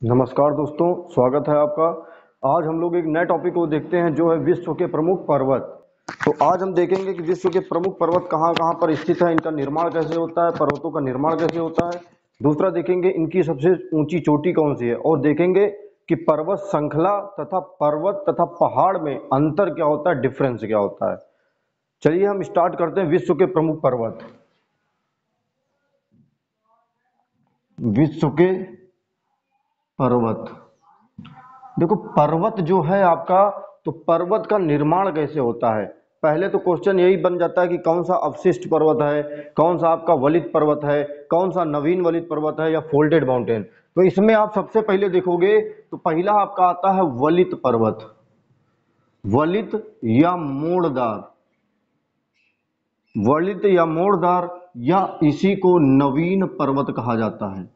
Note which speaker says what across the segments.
Speaker 1: नमस्कार दोस्तों, स्वागत है आपका। आज हम लोग एक नए टॉपिक को देखते हैं जो है विश्व के प्रमुख पर्वत। तो आज हम देखेंगे कि विश्व के प्रमुख पर्वत कहाँ कहाँ पर स्थित है, इनका निर्माण कैसे होता है, पर्वतों का निर्माण कैसे होता है। दूसरा देखेंगे इनकी सबसे ऊंची चोटी कौन सी है, और देखेंगे कि पर्वत श्रृंखला तथा पर्वत तथा पहाड़ में अंतर क्या होता है, डिफरेंस क्या होता है। चलिए हम स्टार्ट करते हैं विश्व के प्रमुख पर्वत। विश्व के पर्वत, देखो पर्वत जो है आपका, तो पर्वत का निर्माण कैसे होता है। पहले तो क्वेश्चन यही बन जाता है कि कौन सा अवशिष्ट पर्वत है, कौन सा आपका वलित पर्वत है, कौन सा नवीन वलित पर्वत है या फोल्डेड माउंटेन। तो इसमें आप सबसे पहले देखोगे तो पहला आपका आता है वलित पर्वत। वलित या मोड़दार, वलित या मोड़दार या इसी को नवीन पर्वत कहा जाता है।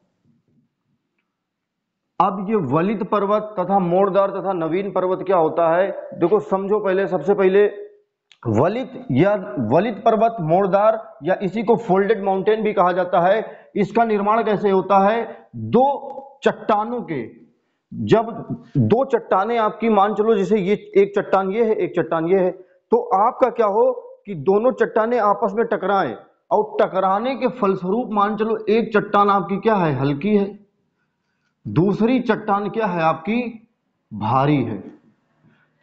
Speaker 1: अब ये वलित पर्वत तथा मोड़दार तथा नवीन पर्वत क्या होता है, देखो समझो पहले, सबसे पहले वलित या वलित पर्वत, मोड़दार या इसी को फोल्डेड माउंटेन भी कहा जाता है। इसका निर्माण कैसे होता है, दो चट्टानों के, जब दो चट्टानें आपकी मान चलो जैसे ये एक चट्टान ये है, एक चट्टान ये है, तो आपका क्या हो कि दोनों चट्टानें आपस में टकराएं, और टकराने के फलस्वरूप मान चलो एक चट्टान आपकी क्या है, हल्की है, दूसरी चट्टान क्या है आपकी, भारी है।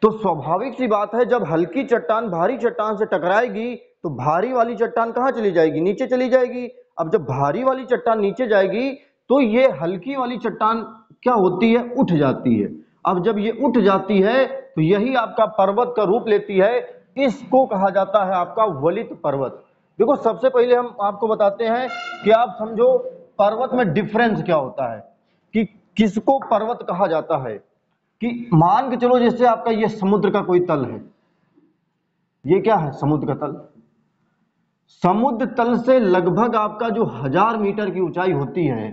Speaker 1: तो स्वाभाविक सी बात है, जब हल्की चट्टान भारी चट्टान से टकराएगी तो भारी वाली चट्टान कहां चली जाएगी, नीचे चली जाएगी। अब जब भारी वाली चट्टान नीचे जाएगी तो ये हल्की वाली चट्टान क्या होती है, उठ जाती है। अब जब ये उठ जाती है तो यही आपका पर्वत का रूप लेती है। इसको कहा जाता है आपका वलित पर्वत। देखो सबसे पहले हम आपको बताते हैं कि आप समझो पर्वत में डिफरेंस क्या होता है, कि किसको पर्वत कहा जाता है। कि मान के चलो जैसे आपका ये समुद्र का कोई तल है, ये क्या है, समुद्र का तल। समुद्र तल से लगभग आपका जो 1000 मीटर की ऊंचाई होती है,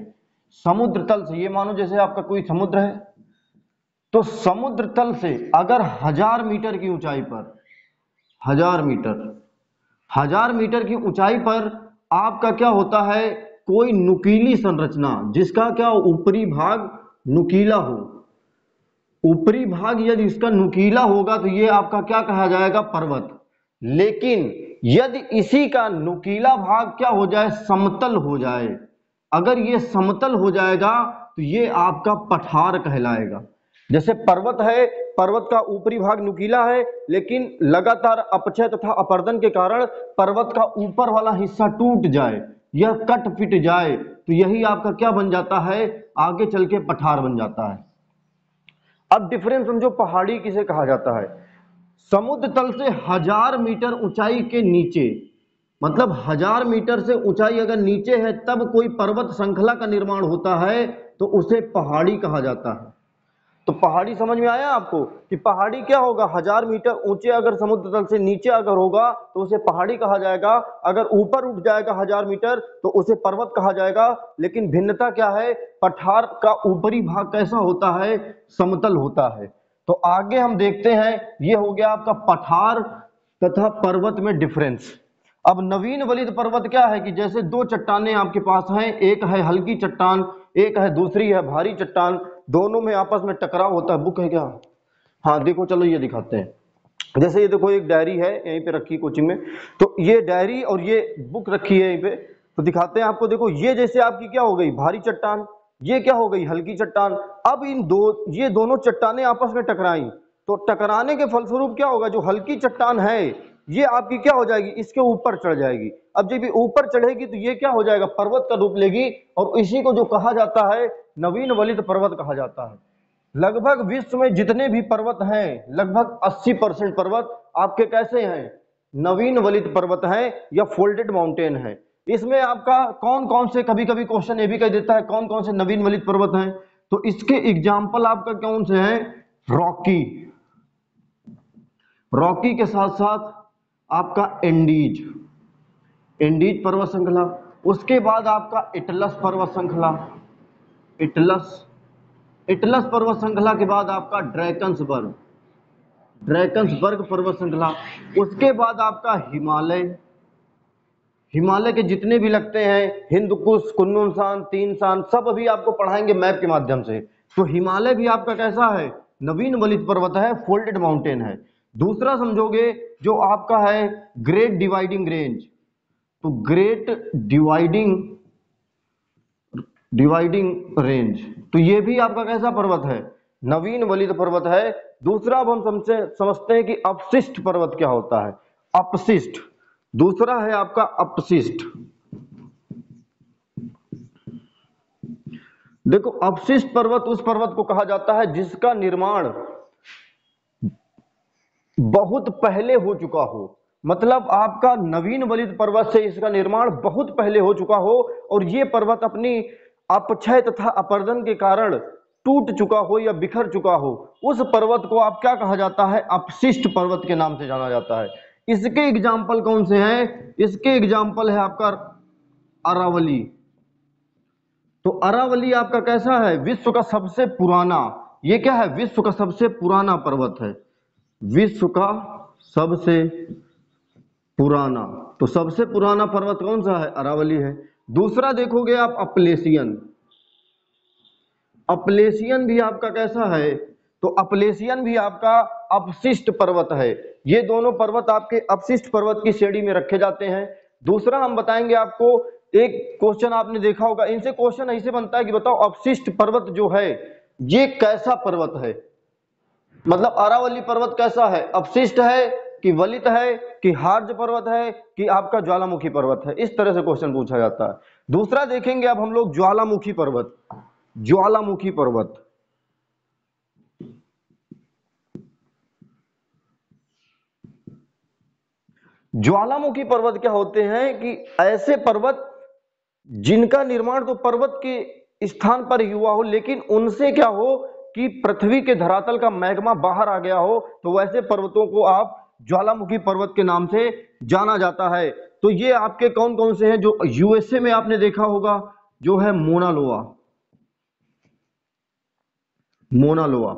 Speaker 1: समुद्र तल से, ये मानो जैसे आपका कोई समुद्र है, तो समुद्र तल से अगर 1000 मीटर की ऊंचाई पर, 1000 मीटर, 1000 मीटर की ऊंचाई पर आपका क्या होता है, कोई नुकीली संरचना जिसका क्या ऊपरी भाग नुकीला हो, ऊपरी भाग यदि इसका नुकीला होगा तो ये आपका क्या कहा जाएगा, पर्वत। लेकिन यदि इसी का नुकीला भाग क्या हो जाए, समतल हो जाए, अगर ये समतल हो जाएगा तो ये आपका पठार कहलाएगा। जैसे पर्वत है, पर्वत का ऊपरी भाग नुकीला है, लेकिन लगातार अपक्षय तथा अपर्दन के कारण पर्वत का ऊपर वाला हिस्सा टूट जाए या कट फिट जाए, तो यही आपका क्या बन जाता है, आगे चल के पठार बन जाता है। अब डिफरेंस समझो, पहाड़ी किसे कहा जाता है, समुद्र तल से 1000 मीटर ऊंचाई के नीचे, मतलब 1000 मीटर से ऊंचाई अगर नीचे है तब कोई पर्वत श्रृंखला का निर्माण होता है, तो उसे पहाड़ी कहा जाता है। तो पहाड़ी समझ में आया आपको, कि पहाड़ी क्या होगा, 1000 मीटर ऊंचे अगर समुद्र तल से नीचे अगर होगा तो उसे पहाड़ी कहा जाएगा, अगर ऊपर उठ जाएगा 1000 मीटर तो उसे पर्वत कहा जाएगा। लेकिन भिन्नता क्या है, पठार का ऊपरी भाग कैसा होता है, समतल होता है। तो आगे हम देखते हैं, ये हो गया आपका पठार तथा पर्वत में डिफरेंस। अब नवीन वलित पर्वत क्या है, कि जैसे दो चट्टानें आपके पास हैं, एक है हल्की चट्टान, एक है दूसरी है भारी चट्टान, दोनों में आपस में टकराव होता है। बुक है क्या, हाँ देखो चलो ये दिखाते हैं। जैसे ये देखो एक डायरी है यहीं पे रखी कोचिंग में, तो ये डायरी और ये बुक रखी है यहीं पे, तो दिखाते हैं आपको। देखो ये जैसे आपकी क्या हो गई, भारी चट्टान, ये क्या हो गई, हल्की चट्टान। अब इन दो, ये दोनों चट्टानें आपस में टकराई, तो टकराने के फलस्वरूप क्या होगा, जो हल्की चट्टान है ये आपकी क्या हो जाएगी, इसके ऊपर चढ़ जाएगी। अब जब ये ऊपर चढ़ेगी तो ये क्या हो जाएगा, पर्वत का रूप लेगी, और इसी को जो कहा जाता है नवीन वलित पर्वत कहा जाता है। लगभग विश्व में जितने भी पर्वत हैं, लगभग 80% पर्वत आपके कैसे हैं, नवीन वलित पर्वत हैं या फोल्डेड माउंटेन है। इसमें आपका कौन कौन से, कभी कभी क्वेश्चन ये भी कह देता है कौन कौन से नवीन वलित पर्वत हैं, तो इसके एग्जाम्पल आपका कौन से हैं, रॉकी, रॉकी के साथ साथ आपका एंडीज, एंडीज पर्वत श्रृंखला, उसके बाद आपका इटलस पर्वत श्रृंखला, इटलस, इटलस पर्वत श्रृंखला के बाद आपका ड्रैकन्सबर्ग, ड्रैकन्सबर्ग पर्वत श्रृंखला, उसके बाद आपका हिमालय, हिमालय के जितने भी लगते हैं, हिंद कुश, कुन्लुन शान, तीन शान, सब अभी आपको पढ़ाएंगे मैप के माध्यम से। तो हिमालय भी आपका कैसा है, नवीन वलित पर्वत है, फोल्डेड माउंटेन है। दूसरा समझोगे जो आपका है ग्रेट डिवाइडिंग रेंज, तो ग्रेट डिवाइडिंग रेंज, तो ये भी आपका कैसा पर्वत है, नवीन वलित पर्वत है। दूसरा अब हम समझते हैं कि अपशिष्ट पर्वत क्या होता है। अपशिष्ट, दूसरा है आपका अपशिष्ट। देखो अपशिष्ट पर्वत उस पर्वत को कहा जाता है जिसका निर्माण बहुत पहले हो चुका हो, मतलब आपका नवीन वलित पर्वत से इसका निर्माण बहुत पहले हो चुका हो और ये पर्वत अपनी अपक्षय तथा अपर्दन के कारण टूट चुका हो या बिखर चुका हो, उस पर्वत को आप क्या कहा जाता है, अपशिष्ट पर्वत के नाम से जाना जाता है। इसके एग्जाम्पल कौन से हैं, इसके एग्जाम्पल है आपका अरावली। तो अरावली आपका कैसा है, विश्व का सबसे पुराना, ये क्या है, विश्व का सबसे पुराना पर्वत है, विश्व का सबसे पुराना। तो सबसे पुराना पर्वत कौन सा है, अरावली है। दूसरा देखोगे आप अपलेशियन, अपलेशियन भी आपका कैसा है, तो अपलेशियन भी आपका अपशिष्ट पर्वत है। ये दोनों पर्वत आपके अपशिष्ट पर्वत की श्रेणी में रखे जाते हैं। दूसरा हम बताएंगे आपको, एक क्वेश्चन आपने देखा होगा, इनसे क्वेश्चन ऐसे बनता है कि बताओ अपशिष्ट पर्वत जो है ये कैसा पर्वत है, मतलब अरावली पर्वत कैसा है, अपशिष्ट है कि वलित है कि हार्ज पर्वत है कि आपका ज्वालामुखी पर्वत है, इस तरह से क्वेश्चन पूछा जाता है। दूसरा देखेंगे अब हम लोग ज्वालामुखी पर्वत, ज्वालामुखी पर्वत। ज्वालामुखी पर्वत क्या होते हैं कि ऐसे पर्वत जिनका निर्माण तो पर्वत के स्थान पर ही हुआ हो, लेकिन उनसे क्या हो कि पृथ्वी के धरातल का मैग्मा बाहर आ गया हो, तो वैसे पर्वतों को आप ज्वालामुखी पर्वत के नाम से जाना जाता है। तो ये आपके कौन कौन से हैं, जो यूएसए में आपने देखा होगा जो है मोना लोआ, मोना लोआ,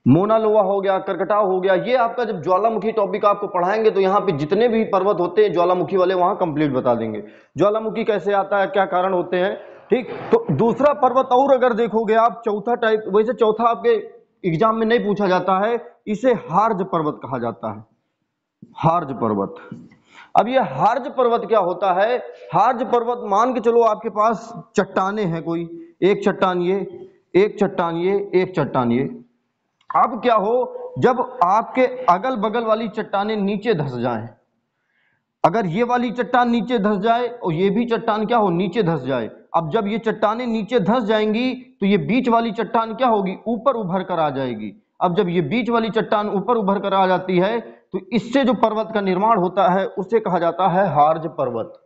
Speaker 1: मोना लोआ हो गया, करकटाव हो गया। ये आपका जब ज्वालामुखी टॉपिक आपको पढ़ाएंगे तो यहाँ पे जितने भी पर्वत होते हैं ज्वालामुखी वाले वहां कंप्लीट बता देंगे, ज्वालामुखी कैसे आता है, क्या कारण होते हैं। ठीक, तो दूसरा पर्वत और अगर देखोगे आप, चौथा टाइप, वैसे चौथा आपके एग्जाम में नहीं पूछा जाता है, इसे हार्ज पर्वत कहा जाता है, हार्ज पर्वत। अब ये हार्ज पर्वत क्या होता है, हार्ज पर्वत मान के चलो आपके पास चट्टाने हैं, कोई एक चट्टान ये, एक चट्टान ये, एक चट्टान ये। अब क्या हो, जब आपके अगल बगल वाली चट्टानें नीचे धंस जाएं, अगर ये वाली चट्टान नीचे धंस जाए और ये भी चट्टान क्या हो, नीचे धंस जाए, अब जब ये चट्टानें नीचे धंस जाएंगी तो ये बीच वाली चट्टान क्या होगी, ऊपर उभर कर आ जाएगी। अब जब ये बीच वाली चट्टान ऊपर उभर कर आ जाती है तो इससे जो पर्वत का निर्माण होता है उसे कहा जाता है हार्ज पर्वत।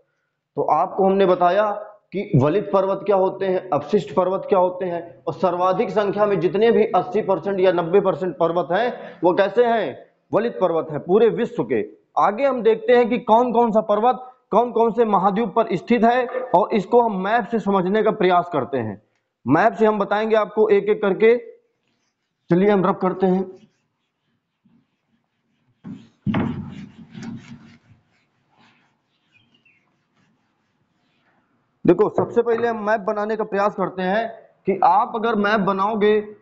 Speaker 1: तो आपको हमने बताया कि वलित पर्वत क्या होते हैं, अपशिष्ट पर्वत क्या होते हैं, और सर्वाधिक संख्या में जितने भी 80% या 90% पर्वत हैं वो कैसे हैं, वलित पर्वत है पूरे विश्व के। आगे हम देखते हैं कि कौन कौन सा पर्वत कौन कौन से महाद्वीप पर स्थित है, और इसको हम मैप से समझने का प्रयास करते हैं। मैप से हम बताएंगे आपको एक एक करके। चलिए हम रब करते हैं। देखो सबसे पहले हम मैप बनाने का प्रयास करते हैं कि आप अगर मैप बनाओगे,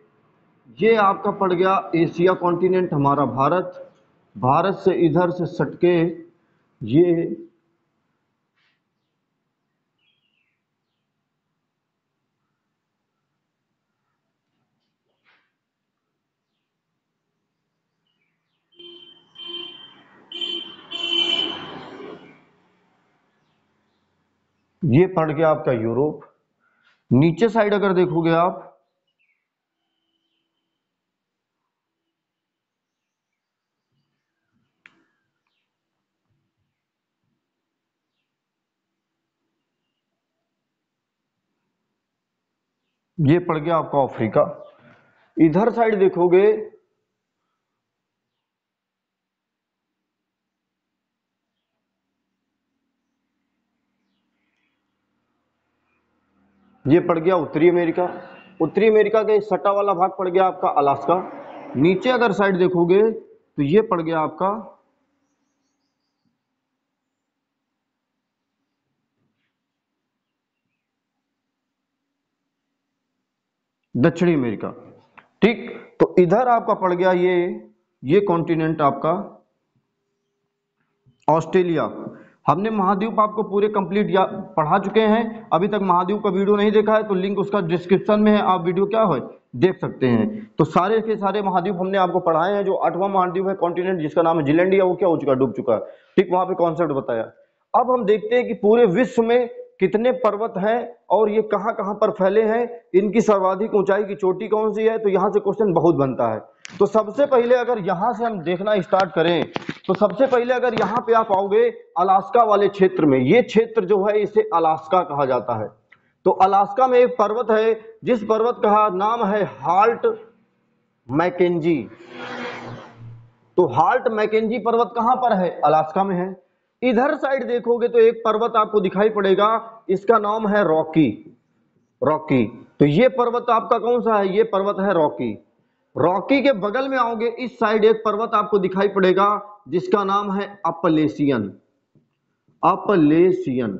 Speaker 1: ये आपका पड़ गया एशिया कॉन्टिनेंट हमारा भारत, भारत से इधर से सटके ये पड़ गया आपका यूरोप। नीचे साइड अगर देखोगे आप, ये पड़ गया आपका अफ्रीका। इधर साइड देखोगे, ये पड़ गया उत्तरी अमेरिका। उत्तरी अमेरिका के सटा वाला भाग पड़ गया आपका अलास्का। नीचे अगर साइड देखोगे तो ये पड़ गया आपका, दक्षिणी अमेरिका। ठीक, तो इधर आपका पड़ गया ये कॉन्टिनेंट आपका ऑस्ट्रेलिया। हमने महाद्वीप आपको पूरे कंप्लीट पढ़ा चुके हैं। अभी तक महाद्वीप का वीडियो नहीं देखा है तो लिंक उसका डिस्क्रिप्शन में है, आप वीडियो क्या हो देख सकते हैं। तो सारे के सारे महाद्वीप हमने आपको पढ़ाए हैं। जो 8वां महाद्वीप है कॉन्टिनेंट जिसका नाम है जिलैंडिया, वो क्या हो चुका है, डूब चुका है। ठीक, वहां पे कॉन्सेप्ट बताया। अब हम देखते हैं कि पूरे विश्व में कितने पर्वत हैं और ये कहां कहां पर फैले हैं, इनकी सर्वाधिक ऊंचाई की चोटी कौन सी है। तो यहां से क्वेश्चन बहुत बनता है। तो सबसे पहले अगर यहां से हम देखना स्टार्ट करें तो सबसे पहले अगर यहां पे आप आओगे अलास्का वाले क्षेत्र में, ये क्षेत्र जो है इसे अलास्का कहा जाता है। तो अलास्का में एक पर्वत है जिस पर्वत का नाम है हाल्ट मैकेंजी। तो हाल्ट मैकेंजी पर्वत कहां पर है, अलास्का में है। इधर साइड देखोगे तो एक पर्वत आपको दिखाई पड़ेगा, इसका नाम है रॉकी। रॉकी, तो ये पर्वत आपका कौन सा है, ये पर्वत है रॉकी। रॉकी के बगल में आओगे इस साइड एक पर्वत आपको दिखाई पड़ेगा जिसका नाम है अपलेशियन। अपलेशियन,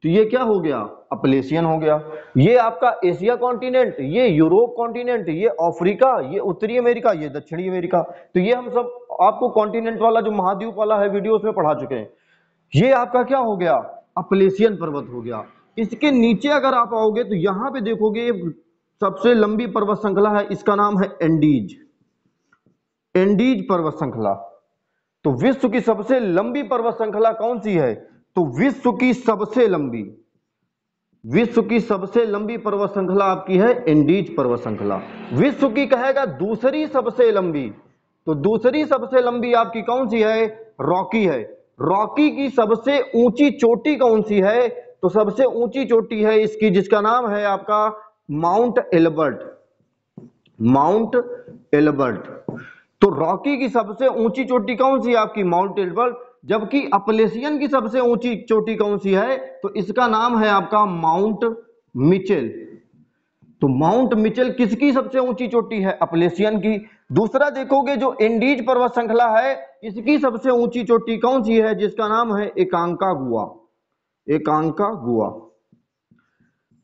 Speaker 1: तो ये क्या हो गया, अपलेशियन हो गया। ये आपका एशिया कॉन्टिनेंट, ये यूरोप कॉन्टिनेंट, ये अफ्रीका, ये उत्तरी अमेरिका, ये दक्षिणी अमेरिका। तो ये हम सब आपको कॉन्टिनेंट वाला जो महाद्वीप वाला है वीडियोस में पढ़ा चुके हैं। ये आपका क्या हो गया, अपलेशियन पर्वत हो गया। इसके नीचे अगर आप आओगे तो यहां पे देखोगे सबसे लंबी पर्वत श्रृंखला है, इसका नाम है एंडीज। एंडीज पर्वत श्रृंखला। तो विश्व की सबसे लंबी पर्वत श्रृंखला कौन सी है, तो विश्व की सबसे लंबी पर्वत श्रृंखला आपकी है एंडीज पर्वत श्रृंखला। विश्व की कहेगा दूसरी सबसे लंबी, तो दूसरी सबसे लंबी आपकी कौन सी है, रॉकी है। रॉकी की सबसे ऊंची चोटी कौन सी है, तो सबसे ऊंची चोटी है इसकी जिसका नाम है आपका माउंट एल्बर्ट। Mount Elbert. तो रॉकी की सबसे ऊंची चोटी कौन सी है आपकी, माउंट एल्बर्ट। जबकि अपलेशियन की सबसे ऊंची चोटी कौन सी है, तो इसका नाम है आपका माउंट मिचेल। तो माउंट मिचेल किसकी सबसे ऊंची चोटी है, अपलेशियन की। दूसरा देखोगे जो एंडीज पर्वत श्रृंखला है इसकी सबसे ऊंची चोटी कौन सी है, जिसका नाम है एकांकागुआ। एकांकागुआ।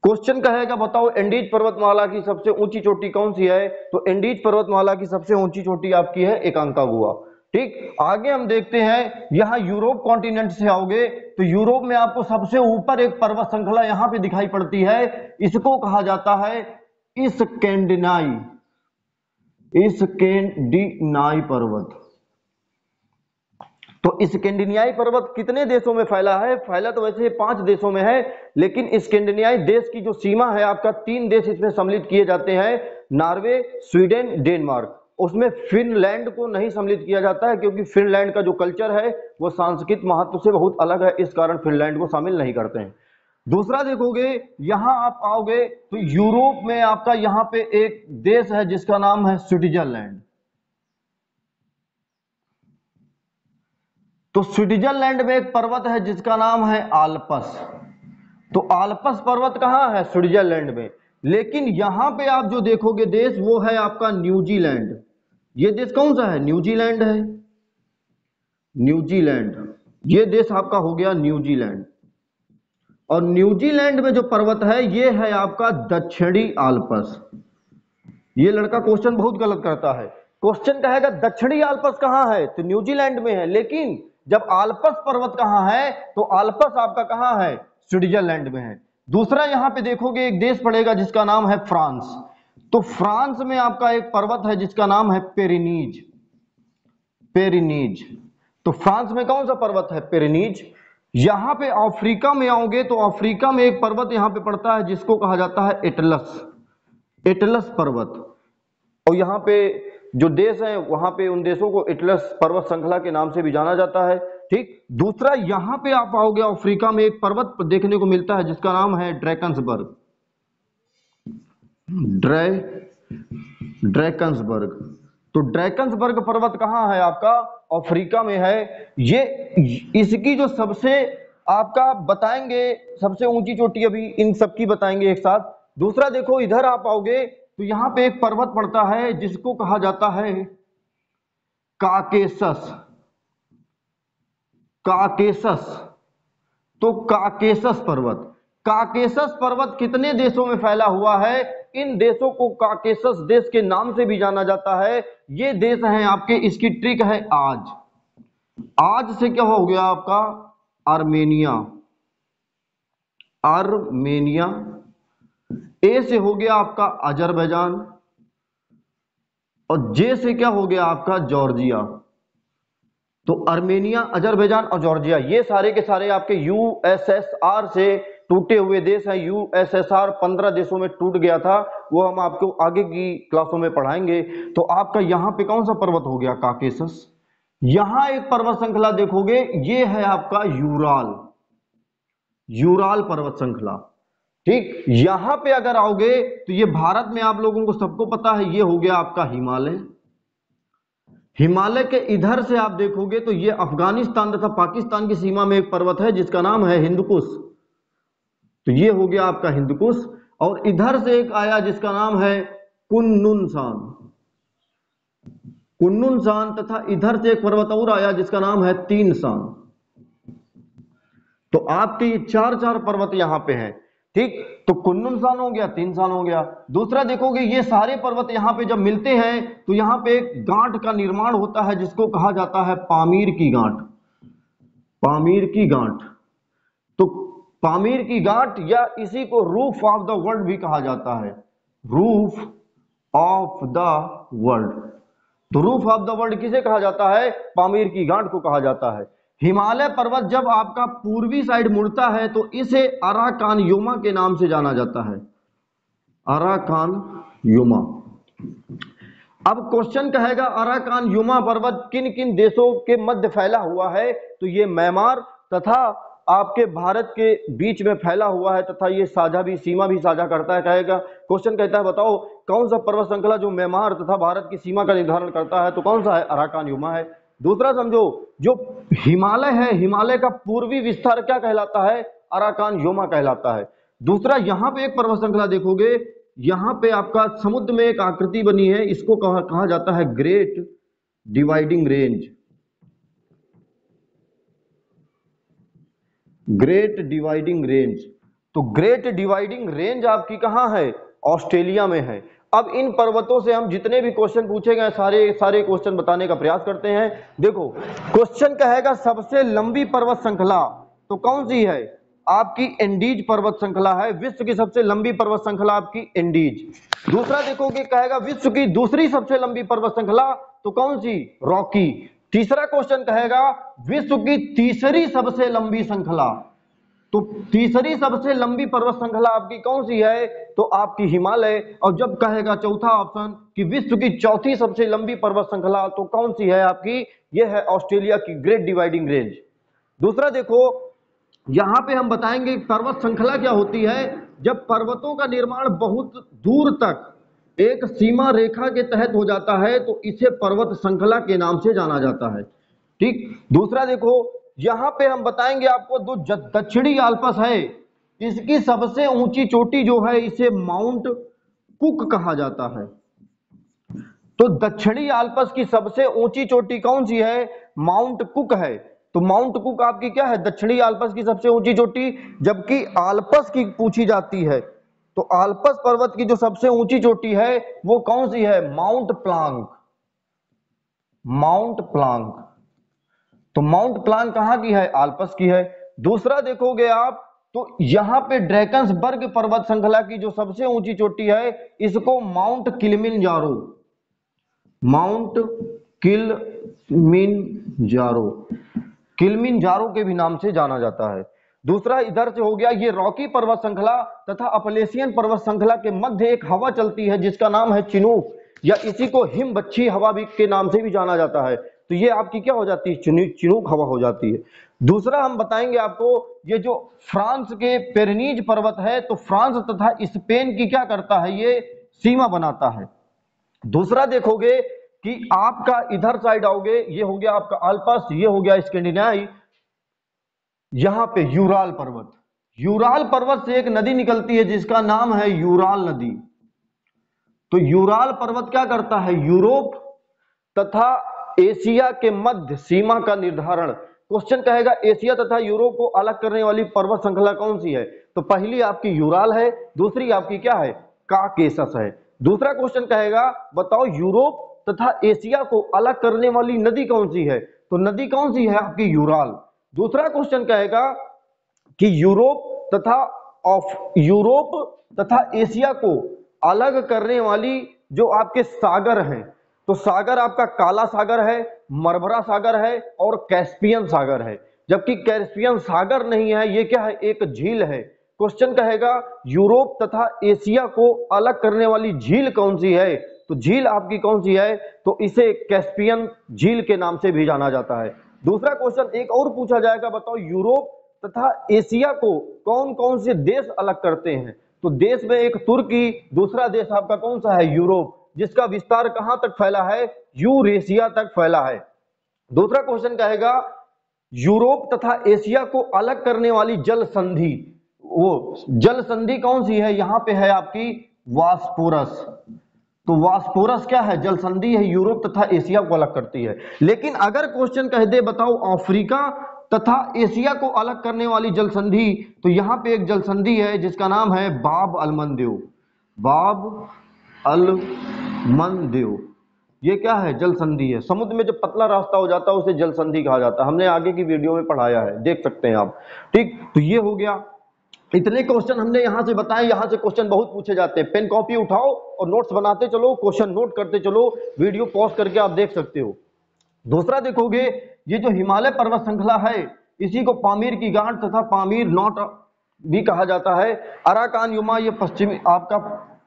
Speaker 1: क्वेश्चन कहेगा बताओ एंडीज पर्वतमाला की सबसे ऊंची चोटी कौन सी है, तो एंडीज पर्वतमाला की सबसे ऊंची चोटी आपकी है एकांकागुआ। ठीक, आगे हम देखते हैं यहां यूरोप कॉन्टिनेंट से आओगे तो यूरोप में आपको सबसे ऊपर एक पर्वत श्रृंखला यहां पे दिखाई पड़ती है, इसको कहा जाता है स्कैंडिनाई। स्कैंडिनाई पर्वत। तो स्कैंडिनियाई पर्वत कितने देशों में फैला है, फैला तो वैसे 5 देशों में है, लेकिन स्कैंडिनियाई देश की जो सीमा है आपका 3 देश इसमें सम्मिलित किए जाते हैं, नॉर्वे, स्वीडन, डेनमार्क। उसमें फिनलैंड को नहीं सम्मिलित किया जाता है क्योंकि फिनलैंड का जो कल्चर है वो सांस्कृतिक महत्व से बहुत अलग है, इस कारण फिनलैंड को शामिल नहीं करते हैं। दूसरा देखोगे यहां आप आओगे तो यूरोप में आपका यहां पे एक देश है जिसका नाम है स्विट्जरलैंड। तो स्विट्जरलैंड में एक पर्वत है जिसका नाम है आल्पस। तो आल्पस पर्वत कहां है, स्विट्जरलैंड में। लेकिन यहां पे आप जो देखोगे देश वो है आपका न्यूजीलैंड। ये देश कौन सा है, न्यूजीलैंड है। न्यूजीलैंड, ये देश आपका हो गया न्यूजीलैंड। और न्यूजीलैंड में जो पर्वत है ये है आपका दक्षिणी आल्पस। ये लड़का क्वेश्चन बहुत गलत करता है। क्वेश्चन कहेगा दक्षिणी आल्पस कहां है, तो न्यूजीलैंड में है, लेकिन जब आल्पस पर्वत कहां है तो आल्पस आपका कहां है, स्विट्जरलैंड में है। दूसरा यहां पे देखोगे एक देश पड़ेगा जिसका नाम है फ्रांस। तो फ्रांस में आपका एक पर्वत है जिसका नाम है पेरिनीज। पेरिनीज। तो फ्रांस में कौन सा पर्वत है, पेरिनीज। यहां पे अफ्रीका में आओगे तो अफ्रीका में एक पर्वत यहां पे पड़ता है जिसको कहा जाता है एटलस। एटलस पर्वत। और यहाँ पे जो देश है वहां पे उन देशों को एटलस पर्वत श्रृंखला के नाम से भी जाना जाता है। ठीक, दूसरा यहां पे आप आओगे अफ्रीका में एक पर्वत देखने को मिलता है जिसका नाम है ड्रैकन्सबर्ग। ड्रैकन्सबर्ग। तो ड्रैकन्सबर्ग पर्वत कहां है आपका, अफ्रीका में है। ये इसकी जो सबसे आपका बताएंगे सबसे ऊंची चोटी, अभी इन सबकी बताएंगे एक साथ। दूसरा देखो इधर आप आओगे तो यहां पे एक पर्वत पड़ता है जिसको कहा जाता है काकेशस। काकेशस। तो काकेशस पर्वत, काकेशस पर्वत कितने देशों में फैला हुआ है? इन देशों को काकेशस देश के नाम से भी जाना जाता है। ये देश हैं आपके, इसकी ट्रिक है आज से क्या हो गया आपका? Armenia, Armenia. ए से हो गया आपका अजरबैजान, और जे से क्या हो गया आपका? जॉर्जिया। तो आर्मेनिया, अजरबैजान और जॉर्जिया, ये सारे के सारे आपके यूएसएसआर से टूटे हुए देश हैं। यूएसएसआर 15 देशों में टूट गया था, वो हम आपको आगे की क्लासों में पढ़ाएंगे। तो आपका यहाँ पे कौन सा पर्वत हो गया? काकेशस। यहां एक पर्वत श्रृंखला देखोगे, ये है आपका यूराल, यूराल पर्वत श्रृंखला। ठीक, यहां पे अगर आओगे तो ये भारत में आप लोगों को सबको पता है, ये हो गया आपका हिमालय। हिमालय के इधर से आप देखोगे तो ये अफगानिस्तान तथा पाकिस्तान की सीमा में एक पर्वत है जिसका नाम है हिंदकुश। तो ये हो गया आपका हिंदकुश। और इधर से एक आया जिसका नाम है कुन्नुनसान, कुन्नुनसान। तथा इधर से एक पर्वत और आया जिसका नाम है तीनसान। तो आपके ये चार पर्वत यहां पे हैं। ठीक, तो कुन्नुनसान हो गया, तीनसान हो गया। दूसरा देखोगे, ये सारे पर्वत यहां पे जब मिलते हैं तो यहां पे एक गांठ का निर्माण होता है जिसको कहा जाता है पामीर की गांठ, पामीर की गांठ। तो पामीर की गांठ, या इसी को रूफ ऑफ द वर्ल्ड भी कहा जाता है, रूफ ऑफ द वर्ल्ड। तो रूफ ऑफ द वर्ल्ड किसे कहा जाता है? पामीर की गांठ को कहा जाता है। हिमालय पर्वत जब आपका पूर्वी साइड मुड़ता है तो इसे अराकान योमा के नाम से जाना जाता है, अराकान योमा। अब क्वेश्चन कहेगा अराकान योमा पर्वत किन किन देशों के मध्य फैला हुआ है? तो ये म्यांमार तथा आपके भारत के बीच में फैला हुआ है, तथा ये साझा भी, सीमा भी साझा करता है। कहेगा, क्वेश्चन कहता है बताओ कौन सा पर्वत श्रृंखला जो म्यांमार तथा भारत की सीमा का निर्धारण करता है? तो कौन सा है? अराकान योमा है। दूसरा समझो, जो हिमालय है, हिमालय का पूर्वी विस्तार क्या कहलाता है? अराकान योमा कहलाता है। दूसरा, यहां पे एक पर्वत श्रृंखला देखोगे, यहां पे आपका समुद्र में एक आकृति बनी है, इसको कहा जाता है great dividing range, great dividing range. तो ग्रेट डिवाइडिंग रेंज आपकी कहां है? ऑस्ट्रेलिया में है। अब इन पर्वतों से हम जितने भी क्वेश्चन पूछे गए सारे क्वेश्चन बताने का प्रयास करते हैं। देखो, क्वेश्चन कहेगा सबसे लंबी पर्वत श्रृंखला, तो कौन सी है? आपकी एंडीज पर्वत श्रृंखला है। विश्व की सबसे लंबी पर्वत श्रृंखला आपकी एंडीज। दूसरा देखोगे, कहेगा विश्व की दूसरी सबसे लंबी पर्वत श्रृंखला, तो कौन सी? रॉकी। तीसरा क्वेश्चन कहेगा विश्व की तीसरी सबसे लंबी श्रृंखला, तो तीसरी सबसे लंबी पर्वत श्रृंखला आपकी कौन सी है? तो आपकी हिमालय। और जब कहेगा चौथा ऑप्शन कि विश्व की चौथी सबसे लंबी पर्वत श्रृंखला, तो कौन सी है आपकी? यह है ऑस्ट्रेलिया की ग्रेट डिवाइडिंग रेंज। दूसरा देखो, यहां पे हम बताएंगे पर्वत श्रृंखला क्या होती है। जब पर्वतों का निर्माण बहुत दूर तक एक सीमा रेखा के तहत हो जाता है तो इसे पर्वत श्रृंखला के नाम से जाना जाता है। ठीक, दूसरा देखो, यहां पे हम बताएंगे आपको जो दक्षिणी आल्प्स है, इसकी सबसे ऊंची चोटी जो है इसे माउंट कुक कहा जाता है। तो दक्षिणी आल्प्स की सबसे ऊंची चोटी कौन सी है? माउंट कुक है। तो माउंट कुक आपकी क्या है? दक्षिणी आल्प्स की सबसे ऊंची चोटी। जबकि आल्प्स की पूछी जाती है तो आल्प्स पर्वत की जो सबसे ऊंची चोटी है वो कौन सी है? Mount Planck, mount Planck. तो माउंट प्लांक कहां की है? आल्प्स की है। दूसरा देखोगे आप तो यहां पे ड्रैकन्सबर्ग पर्वत श्रृंखला की जो सबसे ऊंची चोटी है इसको mount Kilimanjaro, mount Kilimanjaro, Kilimanjaro के भी नाम से जाना जाता है। दूसरा इधर से हो गया ये रॉकी पर्वत श्रृंखला तथा अपलेशियन पर्वत श्रृंखला के मध्य एक हवा चलती है जिसका नाम है चिनूक, या इसी को हिमबच्छी हवा भी के नाम से भी जाना जाता है। तो ये आपकी क्या हो जाती है? चिनूक हवा हो जाती है। दूसरा हम बताएंगे आपको, ये जो फ्रांस के पेरेनीज पर्वत है, तो फ्रांस तथा स्पेन की क्या करता है? ये सीमा बनाता है। दूसरा देखोगे कि आपका इधर साइड आओगे, ये हो गया आपका आल्प्स, ये हो गया स्कैंडिनेविया। यहां पे यूराल पर्वत, यूराल पर्वत से एक नदी निकलती है जिसका नाम है यूराल नदी। तो यूराल पर्वत क्या करता है? यूरोप तथा एशिया के मध्य सीमा का निर्धारण। क्वेश्चन कहेगा एशिया तथा यूरोप को अलग करने वाली पर्वत श्रृंखला कौन सी है? तो पहली आपकी यूराल है, दूसरी आपकी क्या है, काकेसस है। दूसरा क्वेश्चन कहेगा बताओ यूरोप तथा एशिया को अलग करने वाली नदी कौन सी है, तो नदी कौन सी है आपकी यूराल। दूसरा क्वेश्चन कहेगा कि यूरोप तथा एशिया को अलग करने वाली जो आपके सागर हैं, तो सागर आपका काला सागर है, मरमरा सागर है और कैस्पियन सागर है। जबकि कैस्पियन सागर नहीं है, ये क्या है, एक झील है। क्वेश्चन कहेगा यूरोप तथा एशिया को अलग करने वाली झील कौन सी है, तो झील आपकी कौन सी है, तो इसे कैस्पियन झील के नाम से भी जाना जाता है। दूसरा क्वेश्चन एक और पूछा जाएगा, बताओ यूरोप तथा एशिया को कौन कौन से देश अलग करते हैं, तो देश में एक तुर्की, दूसरा देश आपका कौन सा है, यूरोप, जिसका विस्तार कहां तक फैला है, यूरेशिया तक फैला है। दूसरा क्वेश्चन कहेगा यूरोप तथा एशिया को अलग करने वाली जल संधि, वो जल संधि कौन सी है, यहां पे है आपकी वास्पोरस। तो वास्पोरस क्या है, जल संधि है, यूरोप तथा एशिया को अलग करती है। लेकिन अगर क्वेश्चन कह दे बताओ अफ्रीका तथा एशिया को अलग करने वाली जल संधि, तो यहां पे एक जल संधि है जिसका नाम है बाब अलमंदेव। बाब अलमंदेव ये क्या है, जल संधि है। समुद्र में जो पतला रास्ता हो जाता है उसे जल संधि कहा जाता है, हमने आगे की वीडियो में पढ़ाया है, देख सकते हैं आप। ठीक, तो ये हो गया, इतने क्वेश्चन हमने यहां से बताए। यहां से क्वेश्चन बहुत पूछे जाते हैं, पेन कॉपी उठाओ और नोट्स बनाते चलो, क्वेश्चन नोट करते चलो, वीडियो पॉज करके आप देख सकते हो। दूसरा देखोगे, ये जो हिमालय पर्वत श्रृंखला है इसी को पामीर की गांठ तथा पामीर नॉट भी कहा जाता है। अराकान युमा ये पश्चिमी आपका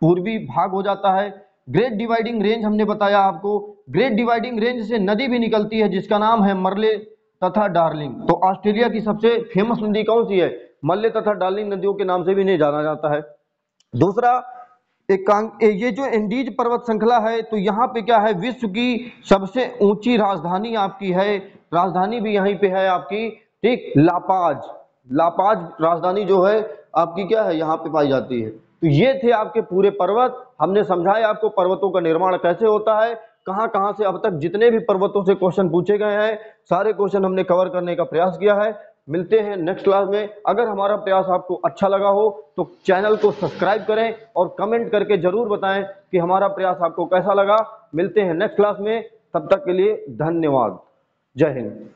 Speaker 1: पूर्वी भाग हो जाता है। ग्रेट डिवाइडिंग रेंज हमने बताया आपको, ग्रेट डिवाइडिंग रेंज से नदी भी निकलती है जिसका नाम है मरले तथा डार्लिंग। तो ऑस्ट्रेलिया की सबसे फेमस नदी कौन सी है, मरले तथा डार्लिंग नदियों के नाम से भी नहीं जाना जाता है। दूसरा ये जो एंडीज पर्वत श्रृंखला है, तो यहाँ पे क्या है, विश्व की सबसे ऊंची राजधानी आपकी है, राजधानी भी यहीं पे है आपकी, ठीक, लापाज। लापाज राजधानी जो है आपकी क्या है, यहाँ पे पाई जाती है। तो ये थे आपके पूरे पर्वत, हमने समझाया आपको पर्वतों का निर्माण कैसे होता है, कहाँ कहाँ से अब तक जितने भी पर्वतों से क्वेश्चन पूछे गए हैं सारे क्वेश्चन हमने कवर करने का प्रयास किया है। मिलते हैं नेक्स्ट क्लास में। अगर हमारा प्रयास आपको अच्छा लगा हो तो चैनल को सब्सक्राइब करें और कमेंट करके जरूर बताएं कि हमारा प्रयास आपको कैसा लगा। मिलते हैं नेक्स्ट क्लास में, तब तक के लिए धन्यवाद। जय हिंद।